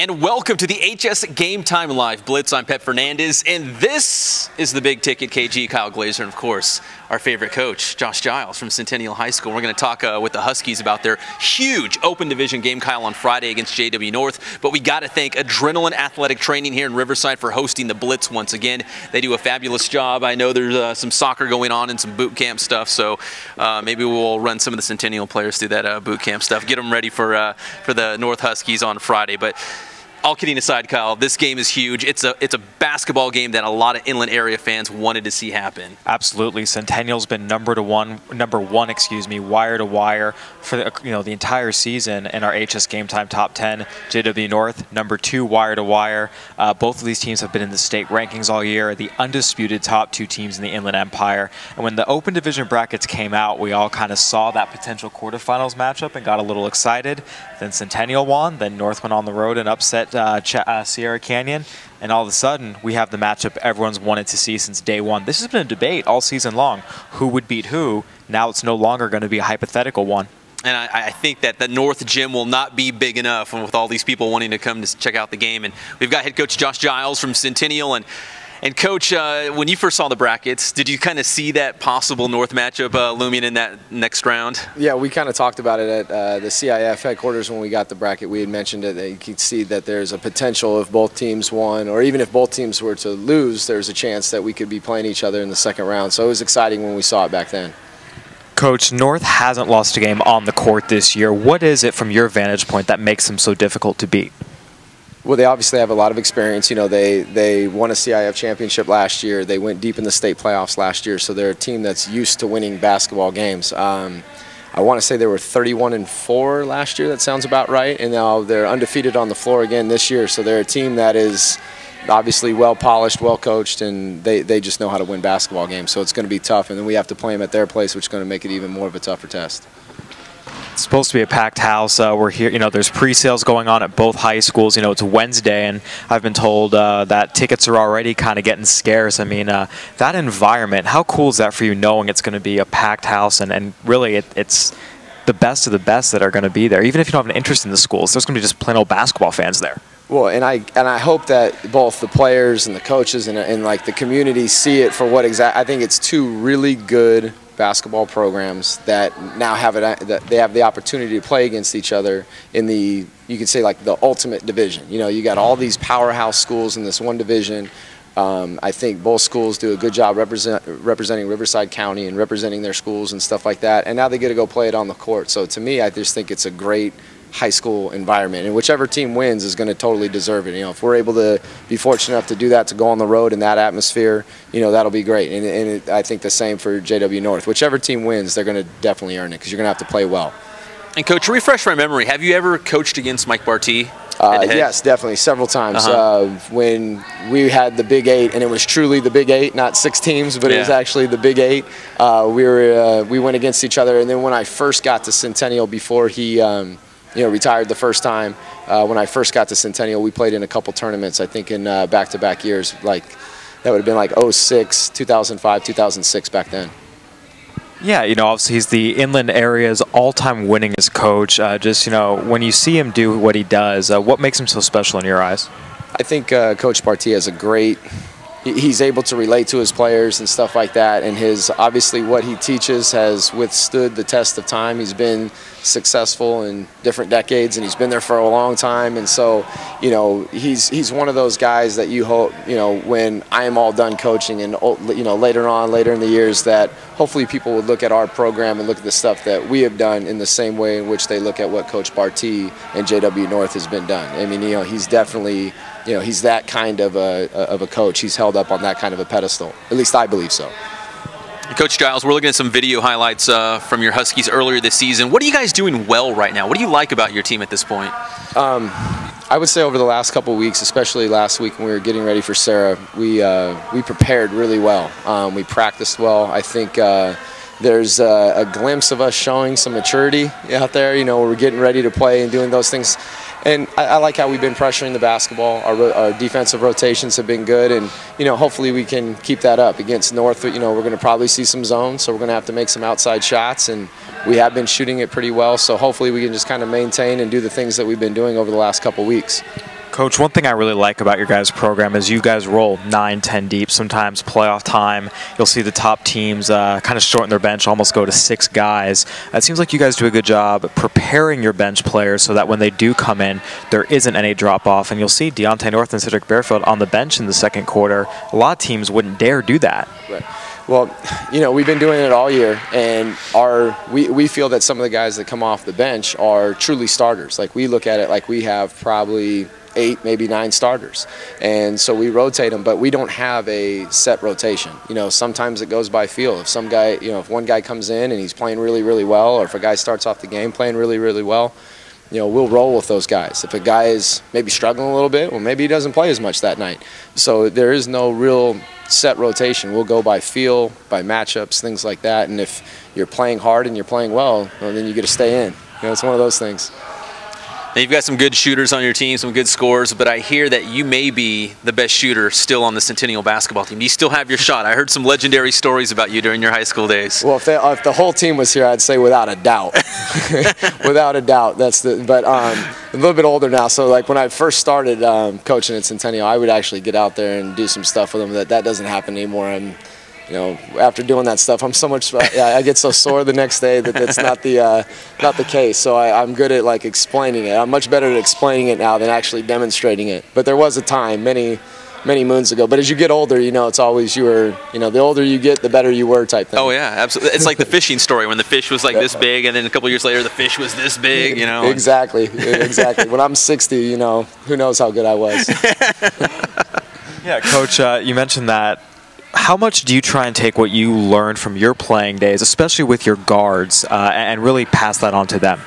And welcome to the HS Game Time Live Blitz. I'm Fernandez, and this is the big ticket KG, Kyle Glaser, and of course, our favorite coach, Josh Giles from Centennial High School. We're going to talk with the Huskies about their huge open division game, Kyle, on Friday against JW North. But we got to thank Adrenaline Athletic Training here in Riverside for hosting the Blitz once again. They do a fabulous job. I know there's some soccer going on and some boot camp stuff, so maybe we'll run some of the Centennial players through that boot camp stuff, get them ready for the North Huskies on Friday. But all kidding aside, Kyle, this game is huge. It's a basketball game that a lot of inland area fans wanted to see happen. Absolutely. Centennial's been number one, wire to wire for the entire season in our HS Game Time Top 10. JW North, number 2, wire to wire. Both of these teams have been in the state rankings all year, the undisputed top 2 teams in the Inland Empire. And when the open division brackets came out, we all kind of saw that potential quarterfinals matchup and got a little excited. Then Centennial won, then North went on the road and upset Sierra Canyon, and all of a sudden we have the matchup everyone's wanted to see since day one. This has been a debate all season long, who would beat who. Now it's no longer going to be a hypothetical one. And I think that the North gym will not be big enough with all these people wanting to come to check out the game. And we've got head coach Josh Giles from Centennial. And Coach, when you first saw the brackets, did you kind of see that possible North matchup looming in that next round? Yeah, we kind of talked about it at the CIF headquarters when we got the bracket. We had mentioned it, that you could see that there's a potential if both teams won, or even if both teams were to lose, there's a chance that we could be playing each other in the second round. So it was exciting when we saw it back then. Coach, North hasn't lost a game on the court this year. What is it from your vantage point that makes them so difficult to beat? Well, they obviously have a lot of experience. You know, they won a CIF championship last year. They went deep in the state playoffs last year, so they're a team that's used to winning basketball games. I want to say they were 31-4 last year. That sounds about right. And now they're undefeated on the floor again this year. So they're a team that is obviously well polished, well coached, and they just know how to win basketball games. So it's going to be tough. And then we have to play them at their place, which is going to make it even more of a tougher test. It's supposed to be a packed house. We're here, there's pre-sales going on at both high schools. It's Wednesday, and I've been told that tickets are already kind of getting scarce. I mean, that environment, how cool is that for you, knowing it's going to be a packed house, and really it's the best of the best that are going to be there. Even if you don't have an interest in the schools, there's going to be just plain old basketball fans there. Well, and I hope that both the players and the coaches and like the community see it for what exactly. I think it's 2 really good basketball programs that now have they have the opportunity to play against each other in the, you could say, like the ultimate division. You got all these powerhouse schools in this one division. I think both schools do a good job representing Riverside County and representing their schools and stuff like that. And now they get to go play it on the court. So to me, I just think it's a great high school environment, and whichever team wins is going to totally deserve it. If we're able to be fortunate enough to do that, to go on the road in that atmosphere, that'll be great. And I think the same for JW North. Whichever team wins, they're going to definitely earn it, because you're going to have to play well. And Coach, refresh my memory, have you ever coached against Mike Barty? Yes, definitely, several times. When we had the Big 8, and it was truly the Big 8, not 6 teams, but it was actually the Big 8. We went against each other, and then when I first got to Centennial, before he retired the first time, when I first got to Centennial, we played in a couple tournaments, I think in back-to-back years. Like, that would have been like 06, 2005, 2006 back then. Yeah, obviously he's the inland area's all-time winningest coach. When you see him do what he does, what makes him so special in your eyes? I think Coach Barty has a great... He's able to relate to his players and stuff like that, and obviously what he teaches has withstood the test of time. He's been successful in different decades, and he's been there for a long time. And so, he's one of those guys that you hope, when I am all done coaching, and later in the years, that hopefully people would look at our program and look at the stuff that we have done in the same way in which they look at what Coach Barty and JW North has been done. I mean, he's definitely, he's that kind of a coach. He's held up on that kind of a pedestal. At least I believe so. Coach Giles, we're looking at some video highlights from your Huskies earlier this season. What are you guys doing well right now? What do you like about your team at this point? I would say over the last couple of weeks, especially last week when we were getting ready for Sarah, we prepared really well. We practiced well. I think there's a glimpse of us showing some maturity out there. We're getting ready to play and doing those things. And I like how we've been pressuring the basketball. Our defensive rotations have been good, and hopefully we can keep that up. Against North, we're going to probably see some zones, so we're going to have to make some outside shots, and we have been shooting it pretty well. So hopefully we can just kind of maintain and do the things that we've been doing over the last couple weeks. Coach, one thing I really like about your guys' program is you guys roll 9, 10 deep. Sometimes playoff time, you'll see the top teams kind of shorten their bench, almost go to 6 guys. It seems like you guys do a good job preparing your bench players so that when they do come in, there isn't any drop-off. And you'll see Deontay North and Cedric Bearfield on the bench in the second quarter. A lot of teams wouldn't dare do that. Right. Well, we've been doing it all year, and we feel that some of the guys that come off the bench are truly starters. Like, we look at it like we have probably 8, maybe 9 starters, and so we rotate them, but we don't have a set rotation. Sometimes it goes by feel. If some guy, if one guy comes in and he's playing really, really well, or if a guy starts off the game playing really, really well, we'll roll with those guys. If a guy is maybe struggling a little bit, well, maybe he doesn't play as much that night. So there is no real set rotation. We'll go by feel, by matchups, things like that. And if you're playing hard and you're playing well, then you get to stay in. It's one of those things. Now, you've got some good shooters on your team, some good scorers, but I hear that you may be the best shooter still on the Centennial basketball team. Do you still have your shot? I heard some legendary stories about you during your high school days. Well, if the whole team was here, I'd say without a doubt. Without a doubt. But I'm a little bit older now, so like when I first started coaching at Centennial, I would actually get out there and do some stuff with them. That doesn't happen anymore. After doing that stuff, I'm so much. I get so sore the next day that's not the case. So I'm good at like explaining it. I'm much better at explaining it now than actually demonstrating it. But there was a time many moons ago. But as you get older, it's always the older you get, the better you were type thing. Oh yeah, absolutely. It's like the fishing story when the fish was like this big, and then a couple years later the fish was this big. Exactly. When I'm 60, who knows how good I was. Yeah, Coach, you mentioned that. How much do you try and take what you learned from your playing days, especially with your guards, and really pass that on to them?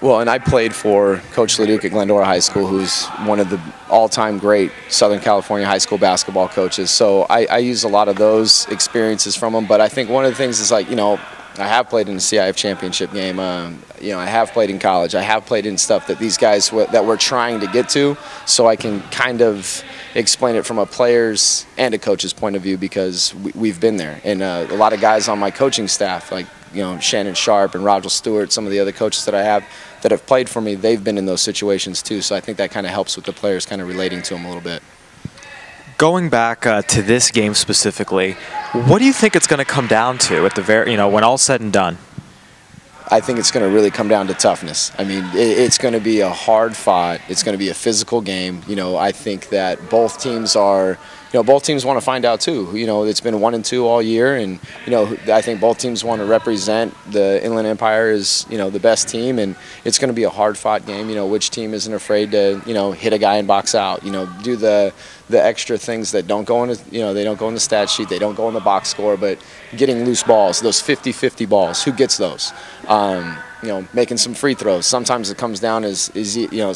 Well, and I played for Coach Leduc at Glendora High School, who's one of the all-time great Southern California high school basketball coaches. So I use a lot of those experiences from him. But I think one of the things is like, I have played in the CIF championship game. I have played in college. I have played in stuff that these guys that we're trying to get to, so I can kind of explain it from a player's and a coach's point of view because we've been there. And a lot of guys on my coaching staff, like Shannon Sharp and Roger Stewart, some of the other coaches that I have that have played for me, they've been in those situations too. So I think that kind of helps with the players kind of relating to them a little bit. Going back to this game specifically, what do you think it's going to come down to at the when all's said and done? I think it's going to really come down to toughness. I mean, it's going to be a hard fought. It's going to be a physical game. I think that both teams are. Both teams want to find out too. It's been 1-2 all year, and I think both teams want to represent the Inland Empire as the best team, and it's going to be a hard-fought game. Which team isn't afraid to hit a guy and box out? Do the extra things that don't go in they don't go in the stat sheet, they don't go in the box score, but getting loose balls, those 50-50 balls, who gets those? Making some free throws. Sometimes it comes down as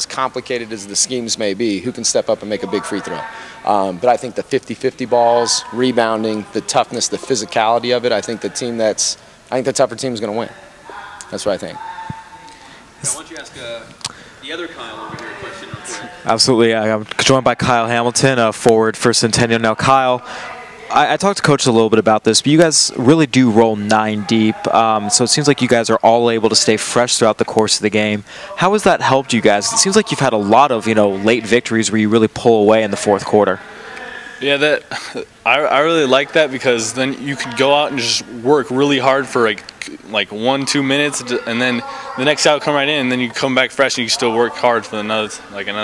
complicated as the schemes may be, who can step up and make a big free throw. But I think the 50-50 balls, rebounding, the toughness, the physicality of it, I think the tougher team is going to win. That's what I think. Now, why don't you ask the other Kyle over here a question? Absolutely. I'm joined by Kyle Hamilton, forward for Centennial. Now, Kyle, I talked to Coach a little bit about this, but you guys really do roll 9 deep, so it seems like you guys are all able to stay fresh throughout the course of the game. How has that helped you guys? It seems like you've had a lot of late victories where you really pull away in the fourth quarter. Yeah, I really like that because then you could go out and just work really hard for like 1-2 minutes, and then the next out come right in, and then you come back fresh and you still work hard for another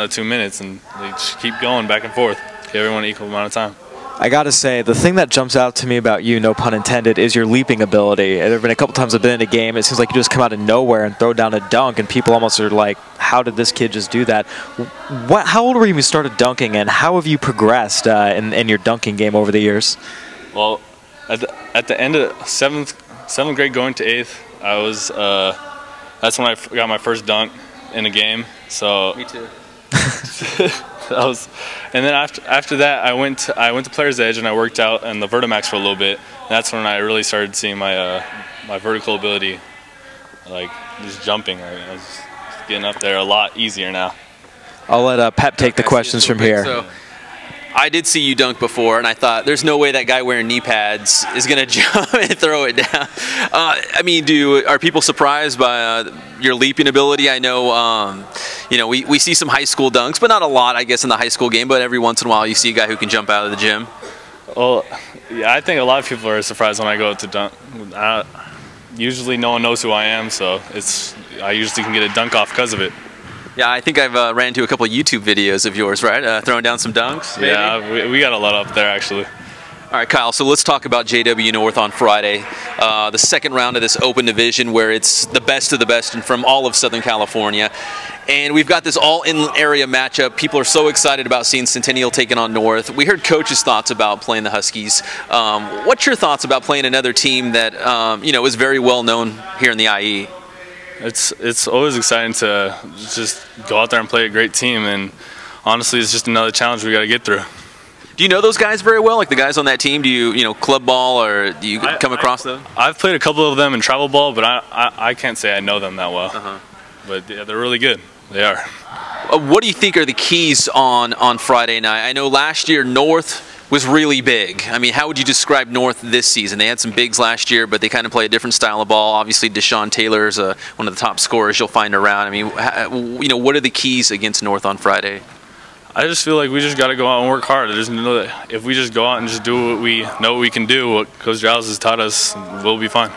2 minutes, and they just keep going back and forth. Give everyone an equal amount of time. I gotta say, the thing that jumps out to me about you, no pun intended, is your leaping ability. There have been a couple times I've been in a game, it seems like you just come out of nowhere and throw down a dunk, and people almost are like, how did this kid just do that? How old were you when you started dunking, and how have you progressed in your dunking game over the years? Well, at the end of seventh grade going to 8th, I was that's when I got my first dunk in a game. So me too. And then after that, I went to Player's Edge and I worked out in the Vertimax for a little bit. And that's when I really started seeing my my vertical ability, like just jumping. I was just getting up there a lot easier now. I'll let Pep take the questions from here. So, I did see you dunk before, and I thought, there's no way that guy wearing knee pads is going to jump and throw it down. I mean, are people surprised by your leaping ability? I know, you know, we see some high school dunks, but not a lot, I guess, in the high school game. But every once in a while, you see a guy who can jump out of the gym. Well, yeah, I think a lot of people are surprised when I go to dunk. Usually, no one knows who I am, so I usually can get a dunk off because of it. Yeah, I think I've ran into a couple of YouTube videos of yours, right? Throwing down some dunks, maybe? Yeah, we got a lot up there, actually. All right, Kyle, so let's talk about JW North on Friday, the second round of this open division where it's the best of the best from all of Southern California. And we've got this all-in-area matchup. People are so excited about seeing Centennial taking on North. We heard Coach's thoughts about playing the Huskies. What's your thoughts about playing another team that, you know, is very well known here in the IE? It's always exciting to just go out there and play a great team, and honestly, it's just another challenge we got to get through. Do you know those guys very well, like the guys on that team? Do you know, club ball, or do you come across them? I've played a couple of them in travel ball, but I can't say I know them that well. But yeah, they're really good. They are. What do you think are the keys on Friday night? I know last year North was really big. I mean, how would you describe North this season? They had some bigs last year, but they kind of play a different style of ball. Obviously, Deshaun Taylor is one of the top scorers you'll find around. I mean, you know, what are the keys against North on Friday? I just feel like we just got to go out and work hard. I just know that if we just go out and just do what we know we can do, what Coach Giles has taught us, we'll be fine.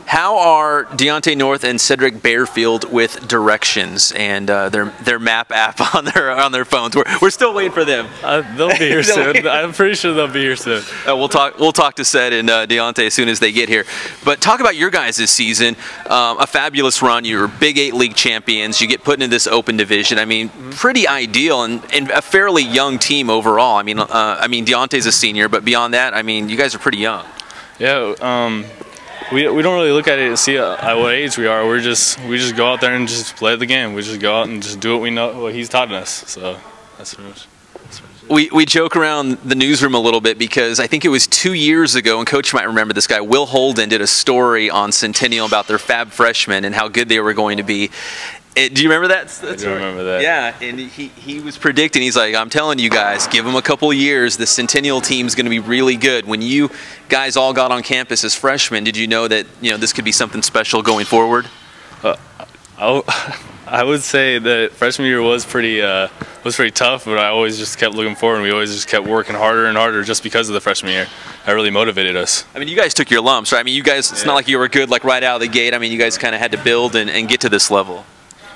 How are Deontay North and Cedric Bearfield with directions and their map app on their phones? We're still waiting for them. They'll be here soon. I'm pretty sure they'll be here soon. We'll talk to Ced and Deontay as soon as they get here. But talk about your guys this season. A fabulous run. You're Big 8 league champions. You get put into this open division. I mean, pretty ideal and a fairly young team overall. I mean, Deontay's a senior, but beyond that, I mean, you guys are pretty young. Yeah. We don't really look at it and see at what age we are. We just go out there and just play the game. We just go out and just do what we know, what he's taught us. So that's pretty much. We joke around the newsroom a little bit because I think it was 2 years ago, and Coach might remember this guy, Will Holden, did a story on Centennial about their fab freshmen and how good they were going to be. Do you remember that? I do remember that. Yeah, and he was predicting, he's like, I'm telling you guys, give them a couple of years, the Centennial team's going to be really good. When you guys all got on campus as freshmen, did you know that, you know, this could be something special going forward? I would say that freshman year was pretty tough, but I always just kept looking forward, and we always just kept working harder and harder just because of the freshman year. That really motivated us. I mean, you guys took your lumps, right? I mean, you guys, it's not like you were good like right out of the gate. I mean, you guys kind of had to build and get to this level.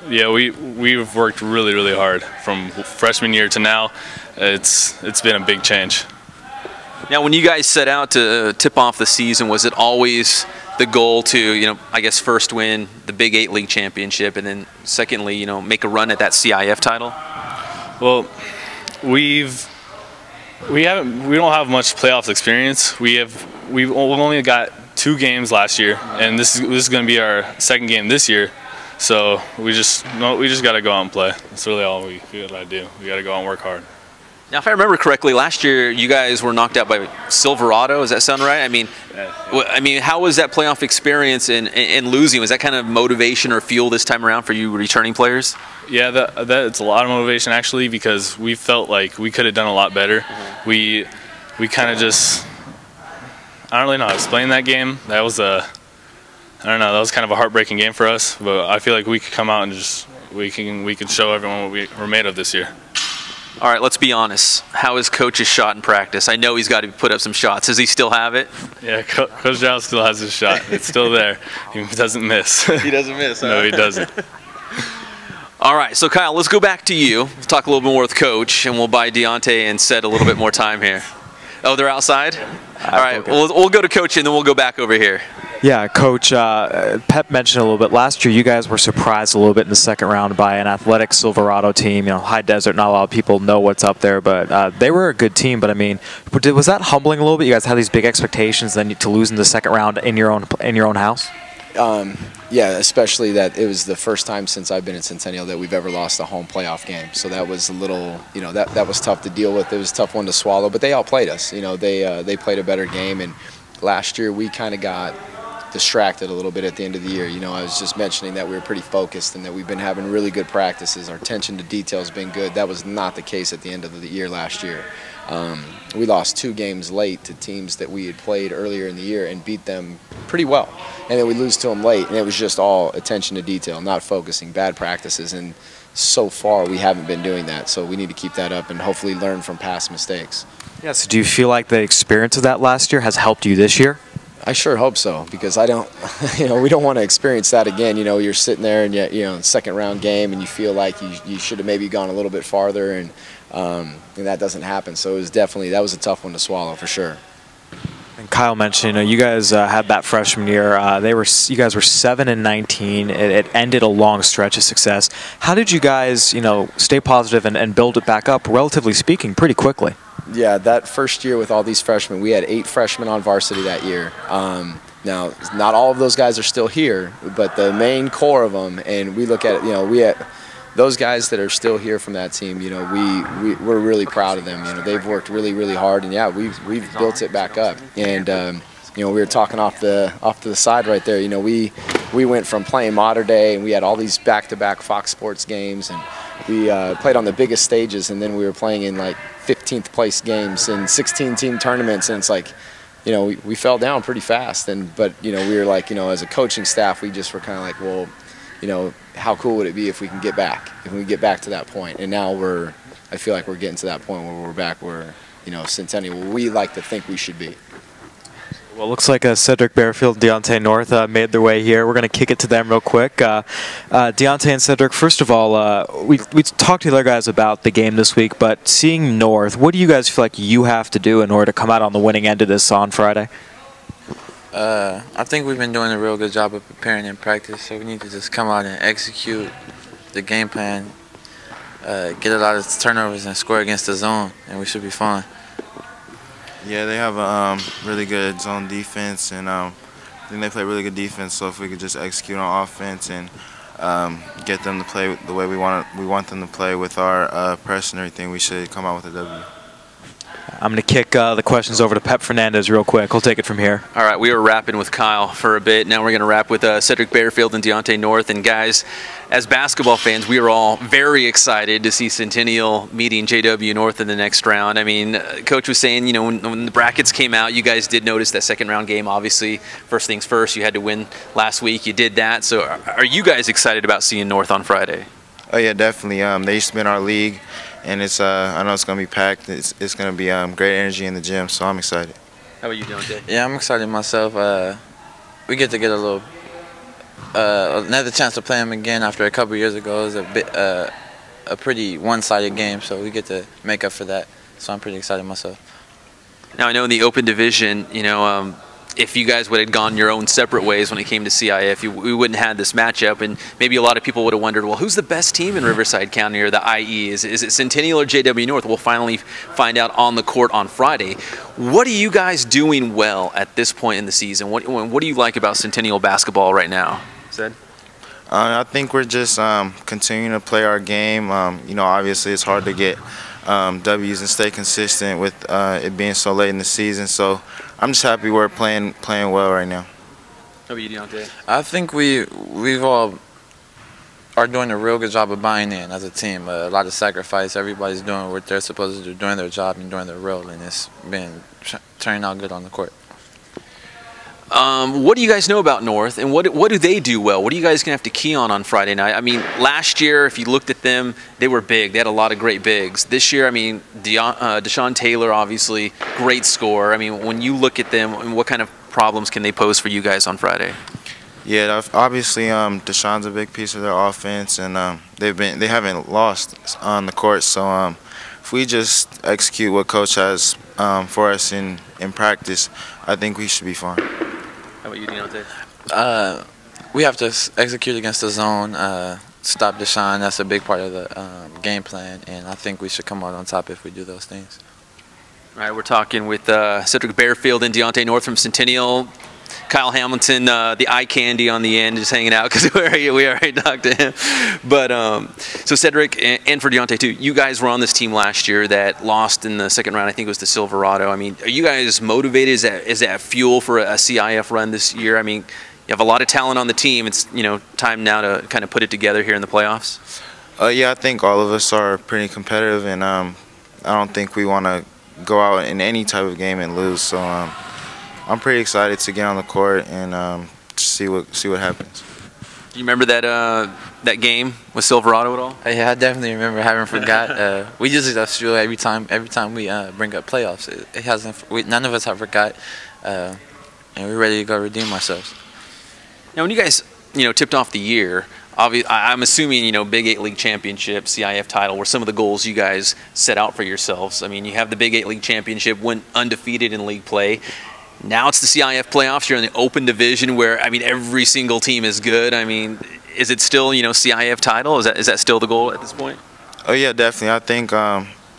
Yeah, we've worked really, really hard from freshman year to now. It's been a big change. Now, when you guys set out to tip off the season, was it always the goal to, you know, I guess first win the Big 8 league championship, and then secondly, you know, make a run at that CIF title? Well, we don't have much playoff experience. We've only got 2 games last year, and this is going to be our second game this year. So we just got to go out and play. That's really all we got to do. We got to go out and work hard. Now, if I remember correctly, last year you guys were knocked out by Silverado. Does that sound right? I mean, how was that playoff experience in losing? Was that kind of motivation or fuel this time around for you returning players? Yeah, that's a lot of motivation actually, because we felt like we could have done a lot better. We kind of just, I don't really know how to explain that game. That was I don't know, that was kind of a heartbreaking game for us, but I feel like we could come out and just we can show everyone what we're made of this year. All right, let's be honest. How is Coach's shot in practice? I know he's got to put up some shots. Does he still have it? Yeah, Coach Giles still has his shot. It's still there. He doesn't miss. He doesn't miss, huh? No, he doesn't. All right, so Kyle, let's go back to you. Let's talk a little bit more with Coach, and we'll buy Deontay and Ced a little bit more time here. Oh, they're outside? All right, we'll go to Coach, and then we'll go back over here. Yeah, Coach, Pep mentioned a little bit. Last year, you guys were surprised a little bit in the second round by an athletic Silverado team. You know, high desert, not a lot of people know what's up there, but they were a good team. But I mean, was that humbling a little bit? You guys had these big expectations, then to lose in the second round in your own house. Yeah, especially that it was the first time since I've been at Centennial that we've ever lost a home playoff game. So that was a little, you know, that was tough to deal with. It was a tough one to swallow. But they all played us. You know, they played a better game. And last year we kind of got distracted a little bit at the end of the year. You know, I was just mentioning that we were pretty focused and that we've been having really good practices. Our attention to detail has been good. That was not the case at the end of the year last year. We lost 2 games late to teams that we had played earlier in the year and beat them pretty well. And then we lose to them late, and it was just all attention to detail, not focusing, bad practices. And so far, we haven't been doing that. So we need to keep that up and hopefully learn from past mistakes. Yeah, so do you feel like the experience of that last year has helped you this year? I sure hope so, because I don't, you know, we don't want to experience that again. You know, you're sitting there and you know, second round game, and you feel like you should have maybe gone a little bit farther, and that doesn't happen. So it was definitely, that was a tough one to swallow for sure. And Kyle mentioned, you know, you guys had that freshman year. You guys were 7-19. It ended a long stretch of success. How did you guys, you know, stay positive and build it back up, relatively speaking, pretty quickly? Yeah, that first year with all these freshmen, we had 8 freshmen on varsity that year. Now, not all of those guys are still here, but the main core of them, and we look at it, you know, we had those guys that are still here from that team, you know, we're really proud of them. You know, they've worked really, really hard, and yeah, we've built it back up. And you know, we were talking off to the side right there. You know, we went from playing Modern Day, and we had all these back-to-back Fox Sports games, and we played on the biggest stages, and then we were playing in like 15th place games and 16-team tournaments, and it's like, you know, we fell down pretty fast. But you know, we were like, you know, as a coaching staff, we just were kind of like, well, you know, how cool would it be if we can get back, to that point? And now I feel like we're getting to that point where we're back where, you know, Centennial, where we like to think we should be. Well, it looks like Cedric Bearfield and Deontay North made their way here. We're going to kick it to them real quick. Deontay and Cedric, first of all, we talked to the other guys about the game this week, but seeing North, what do you guys feel like you have to do in order to come out on the winning end of this on Friday? I think we've been doing a real good job of preparing in practice, so we need to just come out and execute the game plan, get a lot of turnovers and score against the zone, and we should be fine. Yeah, they have a really good zone defense, and I think they play really good defense. So if we could just execute on offense and get them to play the way we want them to play with our press and everything, we should come out with a W. I'm going to kick the questions over to Pep Fernandez real quick. We'll take it from here. All right, we were rapping with Kyle for a bit. Now we're going to rap with Cedric Bearfield and Deontay North. And guys, as basketball fans, we are all very excited to see Centennial meeting JW North in the next round. I mean, Coach was saying, you know, when the brackets came out, you guys did notice that second round game. Obviously, first things first, you had to win last week. You did that. So are you guys excited about seeing North on Friday? Oh yeah, definitely. They used to be in our league, and it's I know it's going to be packed. It's going to be great energy in the gym, so I'm excited. How about you, Deontay? Yeah, I'm excited myself. We get to get a little another chance to play them again after a couple years ago. It was a pretty one-sided game, so we get to make up for that. So I'm pretty excited myself. Now I know in the open division, you know, if you guys would have gone your own separate ways when it came to CIF, we wouldn't have had this matchup, and maybe a lot of people would have wondered, well, who's the best team in Riverside County or the IE? Is it Centennial or JW North? We'll finally find out on the court on Friday. What are you guys doing well at this point in the season? What do you like about Centennial basketball right now? Zed? I think we're just continuing to play our game. You know, obviously it's hard to get W's and stay consistent with it being so late in the season. So I'm just happy we're playing well right now. How about you, Deontay? I think we've all are doing a real good job of buying in as a team. A lot of sacrifice. Everybody's doing what they're supposed to do, doing their job and doing their role, and it's been turning out good on the court. What do you guys know about North, and what do they do well? What are you guys going to have to key on Friday night? I mean, last year, if you looked at them, they were big. They had a lot of great bigs. This year, I mean, Deshaun Taylor, obviously, great scorer. I mean, when you look at them, what kind of problems can they pose for you guys on Friday? Yeah, obviously, Deshaun's a big piece of their offense, and they haven't lost on the court. So if we just execute what Coach has for us in practice, I think we should be fine. How about you, Deontay? We have to execute against the zone, stop Deshaun. That's a big part of the game plan, and I think we should come out on top if we do those things. All right, we're talking with Cedric Bearfield and Deontay North from Centennial. Kyle Hamilton, the eye candy on the end, just hanging out because we already talked to him. But so Cedric and for Deontay too, you guys were on this team last year that lost in the second round. I think it was the Silverado. I mean, are you guys motivated? Is that fuel for a CIF run this year? I mean, you have a lot of talent on the team. It's time now to kind of put it together here in the playoffs. Yeah, I think all of us are pretty competitive, and I don't think we want to go out in any type of game and lose. So I'm pretty excited to get on the court and see what happens. Do you remember that game with Silverado at all? Yeah, I definitely remember. Haven't forgot. We usually just feel every time we bring up playoffs. It hasn't. None of us have forgot, and we're ready to go redeem ourselves. Now, when you guys tipped off the year, I'm assuming Big 8 League Championship, CIF title were some of the goals you guys set out for yourselves. I mean, you have the Big 8 League Championship, went undefeated in league play. Now it's the CIF playoffs. You're in the open division where, I mean, every single team is good. I mean, is it still, CIF title? Is that still the goal at this point? Oh, yeah, definitely. I think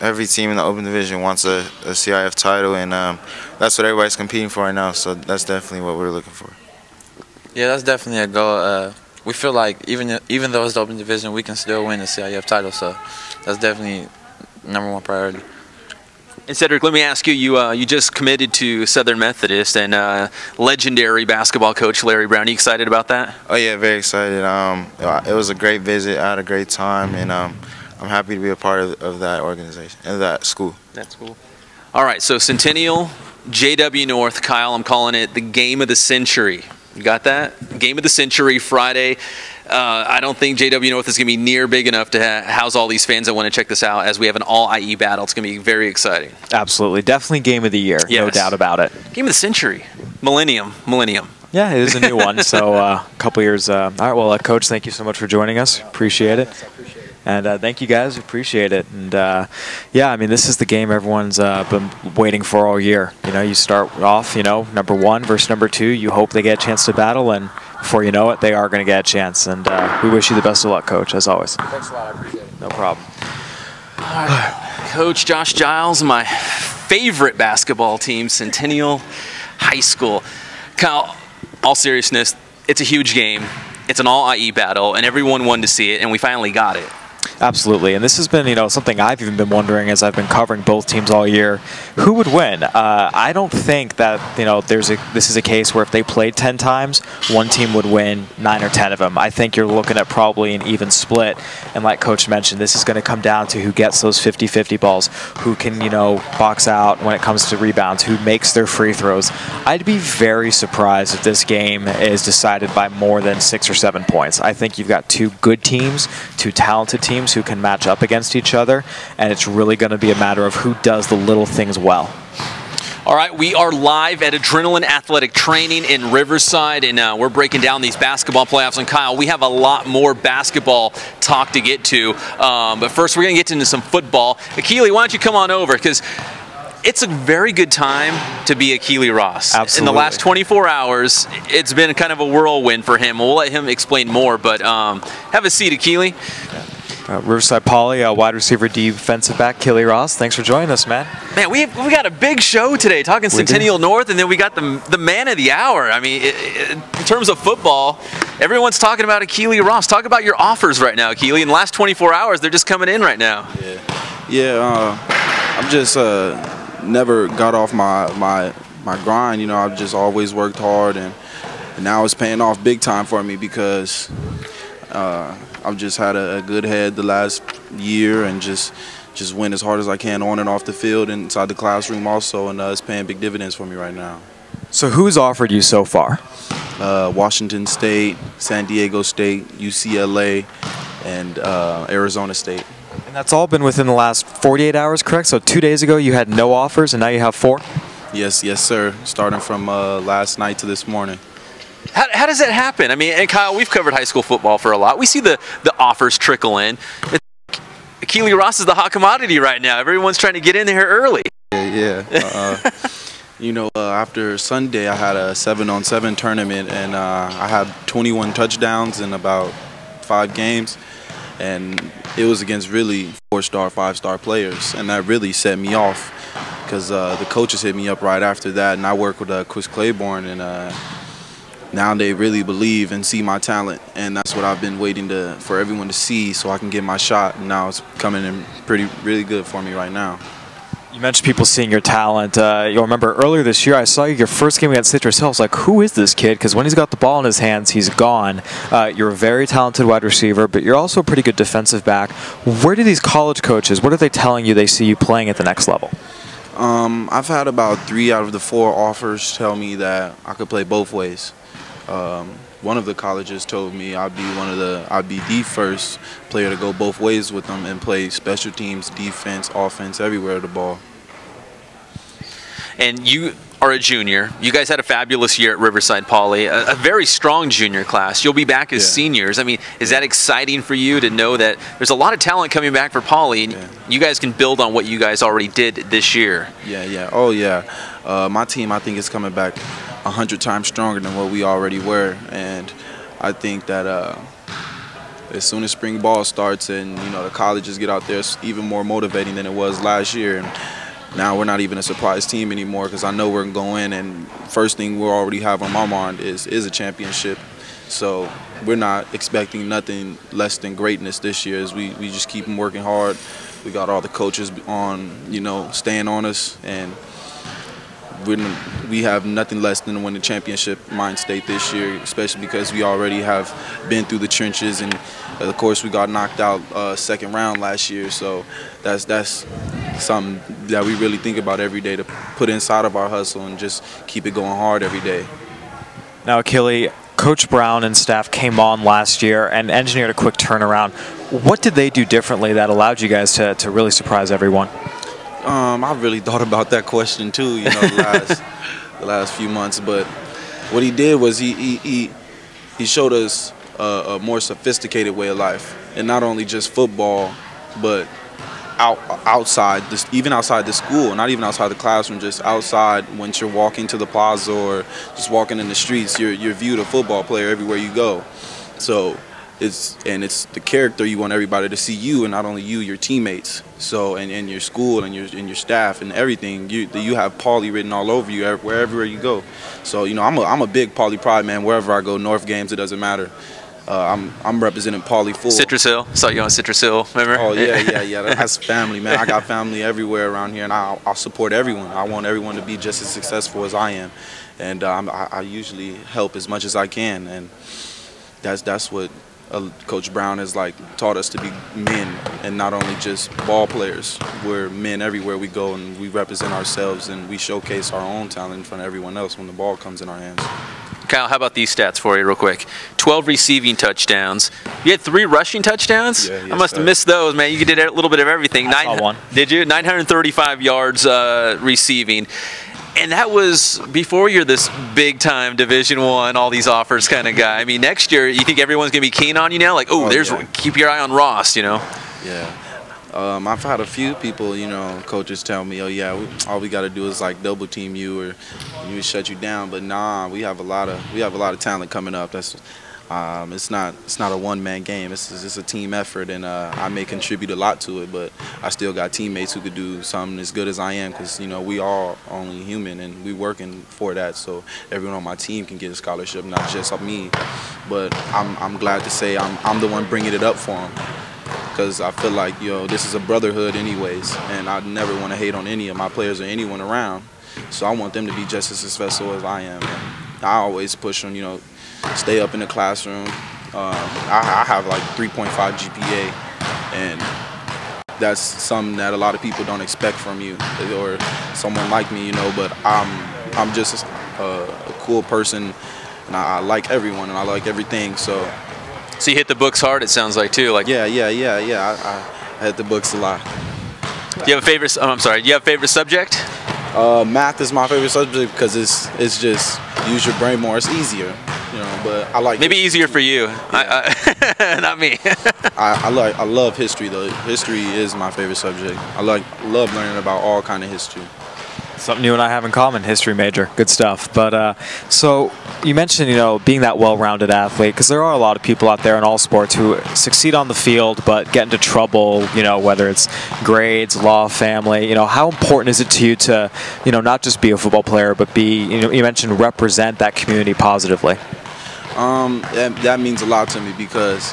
every team in the open division wants a CIF title, and that's what everybody's competing for right now. So that's definitely what we're looking for. Yeah, that's definitely a goal. We feel like even though it's the open division, we can still win the CIF title. So that's definitely #1 priority. And Cedric, let me ask you, you just committed to Southern Methodist, and legendary basketball coach Larry Brown. Are you excited about that? Oh, yeah, very excited. It was a great visit. I had a great time, and I'm happy to be a part of that organization, and that school. That's cool. All right, so Centennial, JW North. Kyle, I'm calling it the game of the century. You got that? Game of the century, Friday. I don't think JW North is going to be near big enough to house all these fans that want to check this out, as we have an all-IE battle. It's going to be very exciting. Absolutely. Definitely game of the year. Yes. No doubt about it. Game of the century. Millennium. Yeah, it is a new one. So a couple years. All right, well, Coach, thank you so much for joining us. Appreciate it. And thank you, guys. Appreciate it. And, yeah, I mean, this is the game everyone's been waiting for all year. You start off, #1 versus #2. You hope they get a chance to battle, and before you know it, they are going to get a chance. And we wish you the best of luck, Coach, as always. Thanks a lot. I appreciate it. No problem. All right. Coach Josh Giles, my favorite basketball team, Centennial High School. Kyle, all seriousness, it's a huge game. It's an all-IE battle, and everyone wanted to see it, and we finally got it. Absolutely, and this has been, something I've even been wondering as I've been covering both teams all year. Who would win? I don't think that this is a case where if they played 10 times, one team would win 9 or 10 of them. I think you're looking at probably an even split, and like Coach mentioned, this is going to come down to who gets those 50-50 balls, who can box out when it comes to rebounds, who makes their free throws. I'd be very surprised if this game is decided by more than 6 or 7 points. I think you've got two good teams, two talented teams who can match up against each other, and it's really going to be a matter of who does the little things well. All right, we are live at Adrenaline Athletic Training in Riverside, and we're breaking down these basketball playoffs. And Kyle, we have a lot more basketball talk to get to, but first we're going to get into some football. Ykili, why don't you come on over, because it's a very good time to be Ykili Ross. Absolutely. In the last 24 hours, it's been kind of a whirlwind for him. We'll let him explain more, but have a seat, Ykili. Riverside Poly, wide receiver, defensive back, Killy Ross. Thanks for joining us, man. Man, we got a big show today, talking Centennial North, and then we got the man of the hour. I mean, in terms of football, everyone's talking about Ykili Ross. Talk about your offers right now, Ykili. In the last 24 hours, they're just coming in right now. I'm just never got off my grind. I've just always worked hard, and now it's paying off big time for me because I've just had a good head the last year and just win as hard as I can on and off the field and inside the classroom also, and it's paying big dividends for me right now. So who's offered you so far? Washington State, San Diego State, UCLA, and Arizona State. And that's all been within the last 48 hours, correct? So 2 days ago you had no offers, and now you have 4? Yes, sir. Starting from last night to this morning. How does that happen? I mean, and Kyle, we've covered high school football for a lot. We see the offers trickle in. Ykili Ross is the hot commodity right now. Everyone's trying to get in there early. After Sunday, I had a 7-on-7 tournament, and I had 21 touchdowns in about 5 games. And it was against really 4-star, 5-star players, and that really set me off because the coaches hit me up right after that, and I work with Chris Claiborne, and now they really believe and see my talent, and that's what I've been waiting for everyone to see so I can get my shot. And now it's coming in really good for me right now. You mentioned people seeing your talent. You'll remember earlier this year, I saw you your first game against Citrus Hill. I was like, who is this kid? Because when he's got the ball in his hands, he's gone. You're a very talented wide receiver, but you're also a pretty good defensive back. Where do these college coaches, what are they telling you they see you playing at the next level? I've had about 3 out of the 4 offers tell me that I could play both ways. One of the colleges told me I'd be the first player to go both ways with them and play special teams, defense, offense, everywhere with the ball. And you are a junior. You guys had a fabulous year at Riverside Poly, a very strong junior class. You'll be back as seniors. I mean, is that exciting for you to know that there's a lot of talent coming back for Poly, and you guys can build on what you guys already did this year? Yeah. Oh, yeah. My team, I think, is coming back 100 times stronger than what we already were, and I think that as soon as spring ball starts and the colleges get out there, it's even more motivating than it was last year. And now we're not even a surprise team anymore because I know we're going to go in and first thing we'll already have on my mind is a championship. So we're not expecting nothing less than greatness this year as we just keep working hard. We got all the coaches on, staying on us, and we have nothing less than to win the championship mind state this year, especially because we already have been through the trenches, and of course we got knocked out second round last year. So that's something that we really think about every day to put inside of our hustle and just keep it going hard every day. Now, Killy, Coach Brown and staff came on last year and engineered a quick turnaround. What did they do differently that allowed you guys to really surprise everyone? I really thought about that question too, the last few months. But what he did was he showed us a more sophisticated way of life, and not only just football, but outside, even outside the school, not even outside the classroom, just outside. Once you're walking to the plaza or just walking in the streets, you're viewed a football player everywhere you go. So it's the character you want everybody to see you, and not only you, your teammates. So and your school and your staff and everything, you have Poly written all over you wherever you go. So I'm a big Poly pride man. Wherever I go, North games, it doesn't matter. I'm representing Poly full. Citrus Hill. Saw you on Citrus Hill, remember? Oh yeah. That's family, man. I got family everywhere around here, and I'll support everyone. I want everyone to be just as successful as I am, and I usually help as much as I can, and that's what Coach Brown has taught us to be men, and not only just ball players. We're men everywhere we go, and we represent ourselves, and we showcase our own talent in front of everyone else when the ball comes in our hands. Kyle, how about these stats for you real quick? 12 receiving touchdowns. You had 3 rushing touchdowns? Yeah, yes, I must have missed those, man. You did a little bit of everything. I saw one. Did you? 935 yards receiving. And that was before you're this big-time Division I, all these offers kind of guy. I mean, next year, you think everyone's going to be keen on you now? Like, keep your eye on Ross, Yeah. I've had a few people, coaches tell me, all we got to do is double team you or we shut you down. But nah, we have a lot of talent coming up. That's it's not a one-man game. It's a team effort, and I may contribute a lot to it, but I still got teammates who could do something as good as I am, because we all only human and we working for that. So everyone on my team can get a scholarship, not just me. But I'm glad to say I'm the one bringing it up for them, because I feel like this is a brotherhood anyways, and I never want to hate on any of my players or anyone around. So I want them to be just as successful as I am. And I always push them, stay up in the classroom. I have 3.5 GPA, and that's something that a lot of people don't expect from you or someone like me, But I'm just a cool person, and I like everyone and I like everything. So you hit the books hard, it sounds like, too. Yeah. I hit the books a lot. Do you have a favorite? Do you have a favorite subject? Math is my favorite subject because it's just use your brain more. It's easier, But I like maybe easier for you, not me. I love history though. History is my favorite subject. I love learning about all kind of history. Something you and I have in common, history major. Good stuff. But so you mentioned, being that well-rounded athlete, because there are a lot of people out there in all sports who succeed on the field but get into trouble, whether it's grades, law, family. How important is it to you to, not just be a football player, but be, you mentioned represent that community positively? That means a lot to me because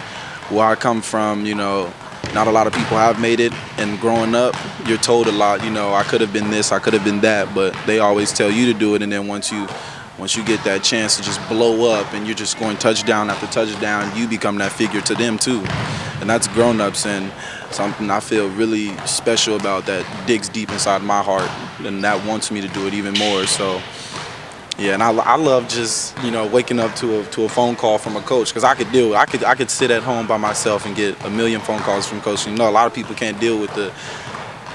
where I come from, you know, not a lot of people have made it, and growing up, you're told a lot, you know, I could have been this, I could have been that, but they always tell you to do it, and then once you get that chance to just blow up and you're just going touchdown after touchdown, you become that figure to them too. And that's grown-ups, and something I feel really special about that digs deep inside my heart, and that wants me to do it even more. So yeah, and I love just, you know, waking up to a phone call from a coach, because I could deal with it. I could sit at home by myself and get a million phone calls from coaching. You know, a lot of people can't deal with the,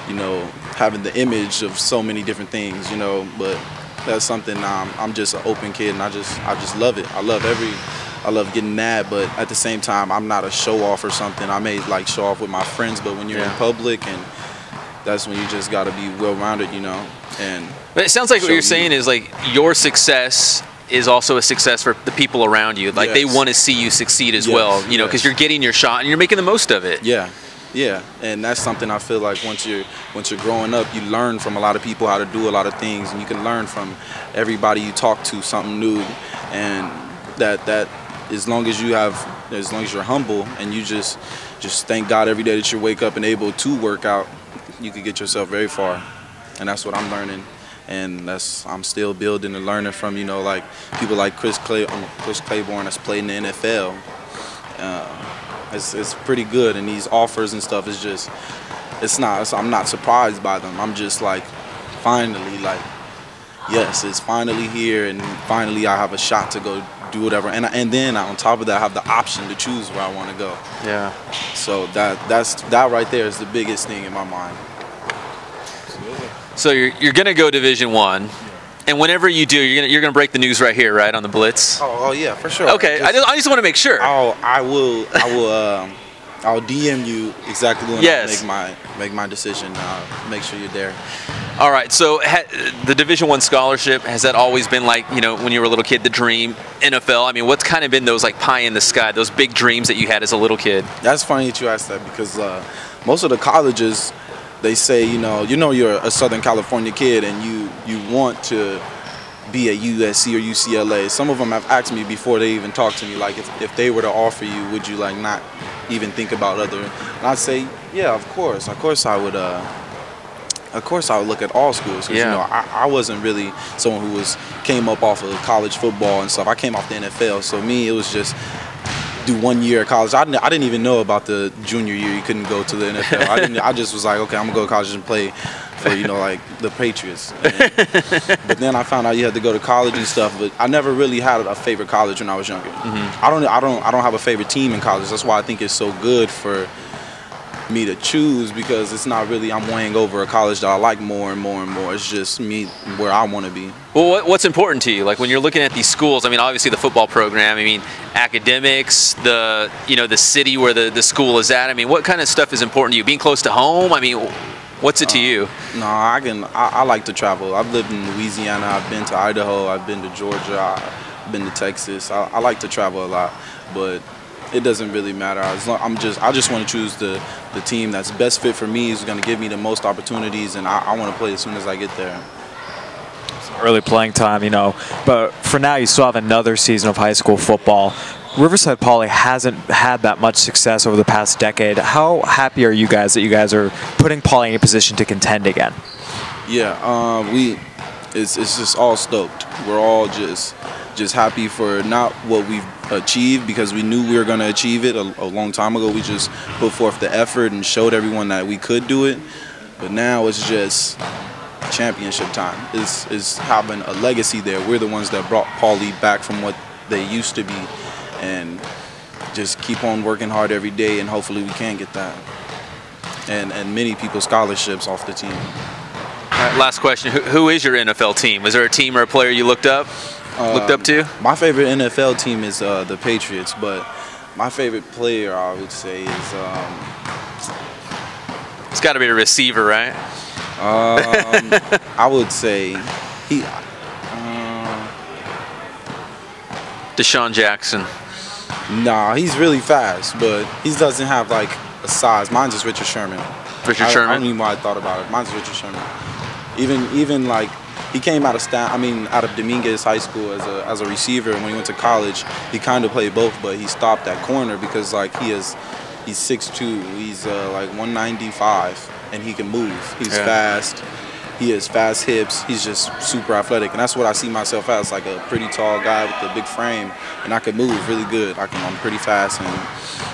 you know, having the image of so many different things, you know, but that's something I'm just an open kid, and I just love it. I love getting that, but at the same time, I'm not a show off or something. I may like show off with my friends, but when you're in public, and that's when you just got to be well-rounded, you know. But it sounds like what you're saying is like your success is also a success for the people around you. Like they want to see you succeed as well, you know, because you're getting your shot and you're making the most of it. Yeah. Yeah, and that's something I feel like once you're growing up, you learn from a lot of people how to do a lot of things, and you can learn from everybody you talk to something new, and that as long as you're humble and you just thank God every day that you wake up and able to work out, you can get yourself very far, and that's what I'm learning, and I'm still building and learning from, you know, like people like Chris Claiborne that's played in the NFL. It's pretty good, and these offers and stuff is just, I'm not surprised by them. I'm just like, finally, like, yes, it's finally here, and finally I have a shot to go do whatever, and then on top of that, I have the option to choose where I want to go. Yeah. So that right there is the biggest thing in my mind. So you're gonna go Division I. And whenever you do, you're gonna break the news right here, right, on the Blitz. Oh yeah, for sure. Okay, I just want to make sure. I'll DM you exactly when I make my decision. Make sure you're there. All right. So the Division I scholarship, has that always been like, you know, when you were a little kid, the dream? NFL. I mean, what's kind of been those like pie in the sky, those big dreams that you had as a little kid? That's funny that you asked that, because most of the colleges, they say, you know, you're a Southern California kid and you want to be at USC or UCLA. Some of them have asked me before they even talk to me, like, if they were to offer you, would you like not even think about other? And I'd say, yeah, of course I would. Of course I would look at all schools, because you know, I wasn't really someone who came up off of college football and stuff. I came off the NFL, so me it was just do 1 year of college. I didn't even know about the junior year you couldn't go to the NFL. I just was like, okay, I'm gonna go to college and play for, you know, like the Patriots. But then I found out you had to go to college and stuff. But I never really had a favorite college when I was younger. I don't have a favorite team in college. That's why I think it's so good for me to choose, because it's not really I'm weighing over a college that I like more and more and more. It's just me where I want to be. Well, what's important to you? Like when you're looking at these schools, I mean, obviously the football program, I mean, academics, the city where the school is at. I mean, what kind of stuff is important to you? Being close to home? I mean, what's it to you? No, I like to travel. I've lived in Louisiana, I've been to Idaho, I've been to Georgia, I've been to Texas. I like to travel a lot, but it doesn't really matter. I just want to choose the team that's best fit for me, is going to give me the most opportunities, and I want to play as soon as I get there. Early playing time, you know, but for now you still have another season of high school football. Riverside Poly hasn't had that much success over the past decade. How happy are you guys that you guys are putting Poly in a position to contend again? Yeah, it's just all stoked. We're all just happy for not what we've achieved, because we knew we were going to achieve it a long time ago. We just put forth the effort and showed everyone that we could do it. But now it's just championship time. It's having a legacy there. We're the ones that brought Poly back from what they used to be, and just keep on working hard every day, and hopefully we can get that. And many people scholarships off the team. All right, last question. Who is your NFL team? Was there a team or a player you looked up to? My favorite NFL team is the Patriots, but my favorite player, I would say, is it's got to be a receiver, right? I would say Deshaun Jackson. Nah, he's really fast, but he doesn't have like a size. Mine's just Richard Sherman. Richard Sherman? I don't even know why I thought about it. Mine's Richard Sherman. Even like he came out of Dominguez High School as a receiver, and when he went to college, he kind of played both, but he stopped at corner because like he's 6'2", he's like 195, and he can move. He's fast. He has fast hips. He's just super athletic, and that's what I see myself as, like a pretty tall guy with a big frame, and I can move really good. I'm pretty fast, and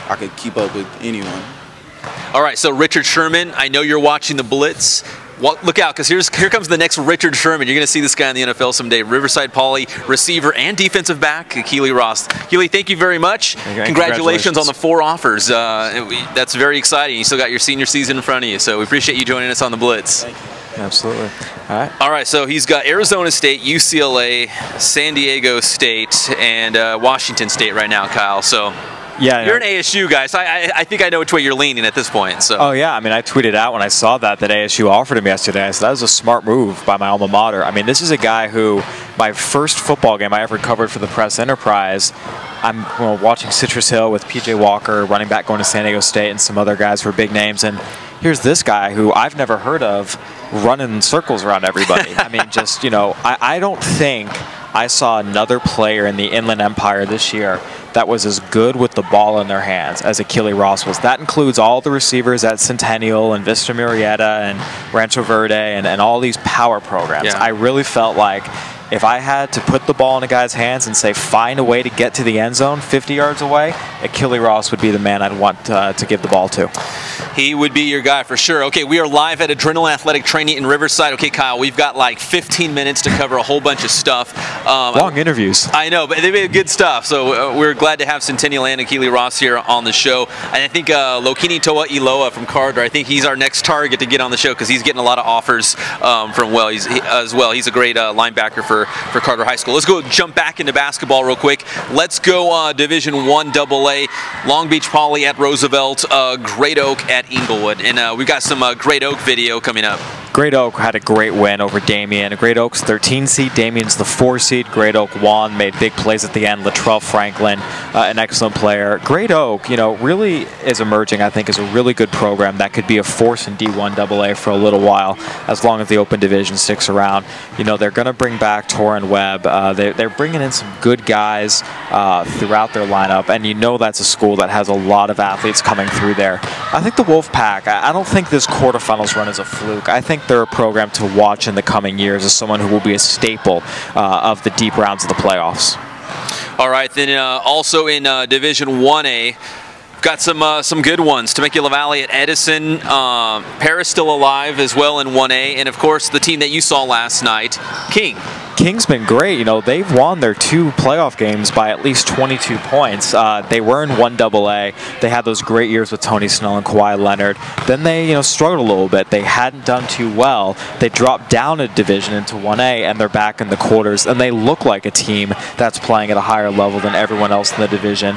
I could keep up with anyone. All right, so Richard Sherman, I know you're watching the Blitz. Well, look out, because here comes the next Richard Sherman. You're going to see this guy in the NFL someday. Riverside Poly receiver and defensive back, Ykili Ross. Ykili, thank you very much. Congratulations on the 4 offers. That's very exciting. You still got your senior season in front of you, so we appreciate you joining us on the Blitz. Thank you. Absolutely. All right, so he's got Arizona State, UCLA, San Diego State, and Washington State right now, Kyle. So yeah, you're an ASU guy, so I think I know which way you're leaning at this point. So. Oh, yeah. I mean, I tweeted out when I saw that ASU offered him yesterday. I said that was a smart move by my alma mater. I mean, this is a guy who, my first football game I ever covered for the Press Enterprise, I'm watching Citrus Hill with P.J. Walker, running back going to San Diego State, and some other guys who are big names. And here's this guy who I've never heard of running circles around everybody. I mean, just, I don't think I saw another player in the Inland Empire this year that was as good with the ball in their hands as Ykili Ross was. That includes all the receivers at Centennial and Vista Murrieta and Rancho Verde and all these power programs. Yeah. I really felt like if I had to put the ball in a guy's hands and say, find a way to get to the end zone 50 yards away, Ykili Ross would be the man I'd want to give the ball to. He would be your guy for sure. Okay, we are live at Adrenaline Athletic Training in Riverside. Okay, Kyle, we've got like 15 minutes to cover a whole bunch of stuff. Long interviews. I know, but they've been good stuff. So we're glad to have Centennial and Ykili Ross here on the show. And I think Lokini Toa Iloa from Carter, I think he's our next target to get on the show because he's getting a lot of offers from as well. He's a great linebacker for Carter High School. Let's go jump back into basketball real quick. Let's go Division I AA, Long Beach Poly at Roosevelt, Great Oak at Inglewood. And we've got some Great Oak video coming up. Great Oak had a great win over Damien. Great Oak's 13 seed, Damien's the 4 seed. Great Oak won, made big plays at the end. Latrell Franklin, an excellent player. Great Oak, really is emerging, I think, as a really good program that could be a force in D1 AA for a little while, as long as the Open Division sticks around. They're going to bring back Torin Webb. They're bringing in some good guys throughout their lineup, and that's a school that has a lot of athletes coming through there. I think the Wolfpack, I don't think this quarterfinals run is a fluke. I think they're a program to watch in the coming years as someone who will be a staple of the deep rounds of the playoffs. All right, then also in Division 1A, we've got some good ones. Temecula Valley at Edison. Paris still alive as well in 1A. And, of course, the team that you saw last night, King. King's been great. They've won their 2 playoff games by at least 22 points. They were in 1AA. They had those great years with Tony Snell and Kawhi Leonard. Then they, struggled a little bit. They hadn't done too well. They dropped down a division into 1A, and they're back in the quarters. And they look like a team that's playing at a higher level than everyone else in the division.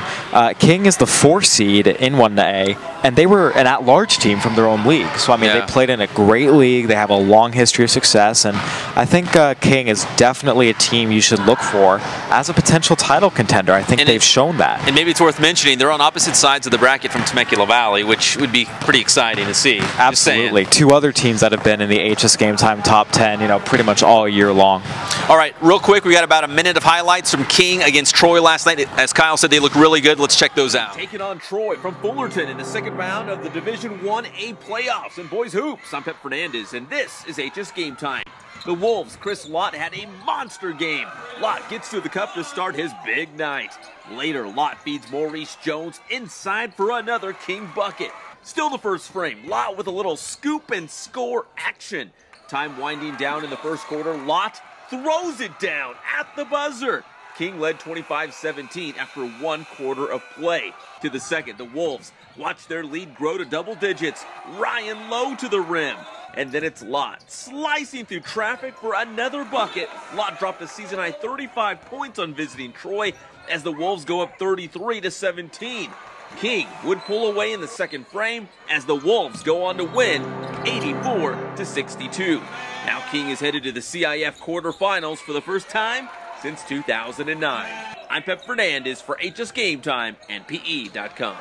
King is the 4 seed in 1A, and they were an at-large team from their own league. So, I mean, they played in a great league. They have a long history of success, and I think King is definitely a team you should look for as a potential title contender. I think they've shown that. And maybe it's worth mentioning, they're on opposite sides of the bracket from Temecula Valley, which would be pretty exciting to see. Absolutely. 2 other teams that have been in the HS Game Time top 10, pretty much all year long. All right, real quick, we got about a minute of highlights from King against Troy last night. As Kyle said, they look really good. Let's check those out. Taking on Troy from Fullerton in the second round of the Division 1A playoffs in boys hoops. I'm Pep Fernandez, and this is HS Game Time. The Wolves' Chris Lott had a monster game. Lott gets to the cup to start his big night. Later, Lott feeds Maurice Jones inside for another King bucket. Still the first frame, Lott with a little scoop and score action. Time winding down in the first quarter, Lott throws it down at the buzzer. King led 25-17 after 1 quarter of play. To the second, the Wolves watch their lead grow to double digits. Ryan Lowe to the rim. And then it's Lott slicing through traffic for another bucket. Lott dropped a season-high 35 points on visiting Troy as the Wolves go up 33-17. King would pull away in the second frame as the Wolves go on to win 84-62. Now King is headed to the CIF quarterfinals for the first time since 2009. I'm Pep Fernandez for HS Game Time and PE.com.